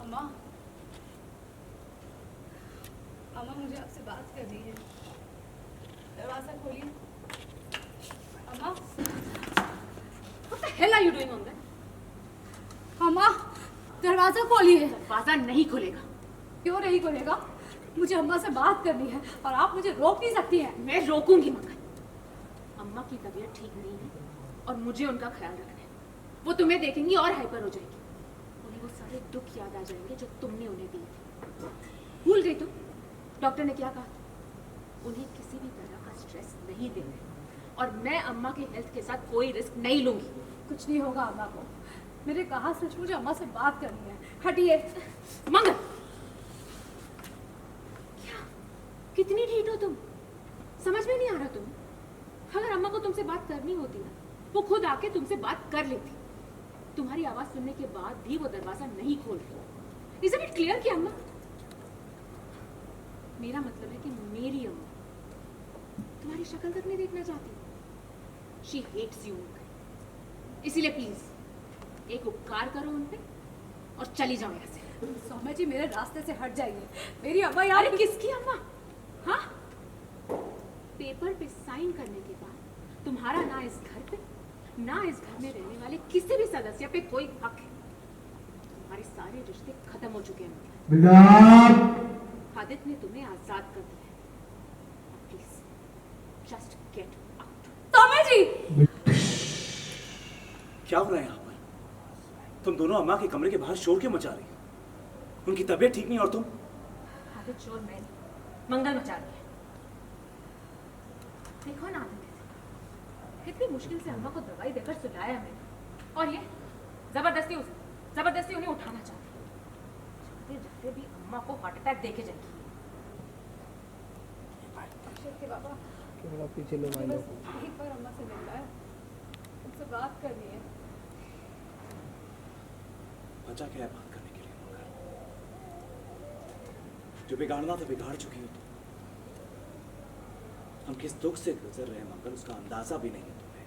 अम्मा, अम्मा मुझे आपसे बात करनी है। दरवाजा खोलिए। अम्मा, What the hell are you doing on there? अम्मा दरवाजा खोलिए। दरवाजा नहीं खुलेगा। क्यों नहीं खोलेगा? मुझे अम्मा से बात करनी है और आप मुझे रोक नहीं सकती हैं। मैं रोकूंगी मंगल। अम्मा की तबीयत ठीक नहीं है और मुझे उनका ख्याल रखना है। वो तुम्हें देखेंगी और हाइपर हो जाएगी। उन्हें वो सारे दुख याद आ जाएंगे जो तुमने उन्हें दिए थे। भूल गई तुम? डॉक्टर ने क्या कहा? उन्हें किसी भी तरह का स्ट्रेस नहीं देना है और मैं अम्मा के हेल्थ के साथ कोई रिस्क नहीं लूंगी। कुछ नहीं होगा अम्मा को। मेरे कहा सच, मुझे अम्मा से बात करनी है। हटिए। मंगल, क्या कितनी ढीठ हो तुम? समझ में नहीं आ रहा तुम? अगर अम्मा को तुमसे बात करनी होती ना, वो खुद आके तुमसे बात कर लेती। तुम्हारी आवाज सुनने के बाद भी वो दरवाजा नहीं खोल रही। इज इट क्लियर कि अम्मा, मेरा मतलब है कि मेरी अम्मा तुम्हारी शक्ल तक नहीं देखना चाहती। She hates you. इसीलिए प्लीज एक उपकार करो उन पे और चली जाओ यहाँ से। सौम्या जी मेरे रास्ते से हट जाइए। मेरी अम्मा यहाँ। अरे किसकी अम्मा? हाँ, पेपर पे साइन करने के बाद तुम्हारा ना इस घर पे ना इस घर में रहने वाले किसी भी सदस्य पे कोई हक है। तुम्हारे सारे रिश्ते खत्म हो चुके हैं। आदित्य ने तुम्हें आजाद कर दिया है। Please just get out. Saumya ji! क्या हो रहा है यहाँ पर? तुम दोनों अम्मा के कमरे के बाहर शोर क्यों मचा रही हो? उनकी तबीयत ठीक नहीं और तुम? आदित्य शोर मैं नहीं, मंगल मचा रही है। देखो ना आदित्य, कितनी मुश्किल से अम्मा को दवाई देकर सुलाया मैंने और ये जबरदस्ती उन्हें उठाना चाहती है। जाते जाते भी अम्मा को हार्ट अटैक देके जाएगी। अक्षय के बाबा, थोड़ा पीछे लो भाई बस लोग। एक बार अम्मा से मिलना है, उनसे बात करनी है। बचा क्या है बात करने के लिए मंगल? जो बिगाड़ना था बिगाड़ चुकी हो तुम। हम किस दुख से गुजर रहे हैं मंगल, उसका अंदाजा भी नहीं है तुम्हें।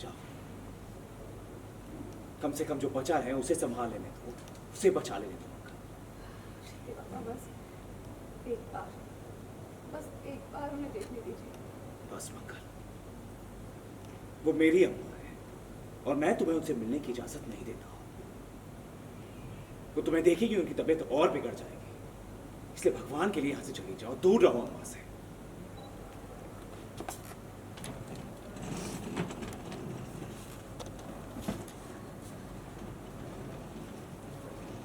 जाओ, कम से कम जो बचा है उसे संभाल लेने दो, उसे बचा लेने दो मंगल। हे बाबा, बस एक बार उन्हें देखने दीजिए। बस मंगल, वो मेरी अम्मा है और मैं तुम्हें उनसे मिलने की इजाजत नहीं देता हूं। वो तुम्हें देखेगी, उनकी तबीयत और बिगड़ जाएगी। इसलिए भगवान के लिए यहां से चली जाओ, दूर रहो अम्मा से।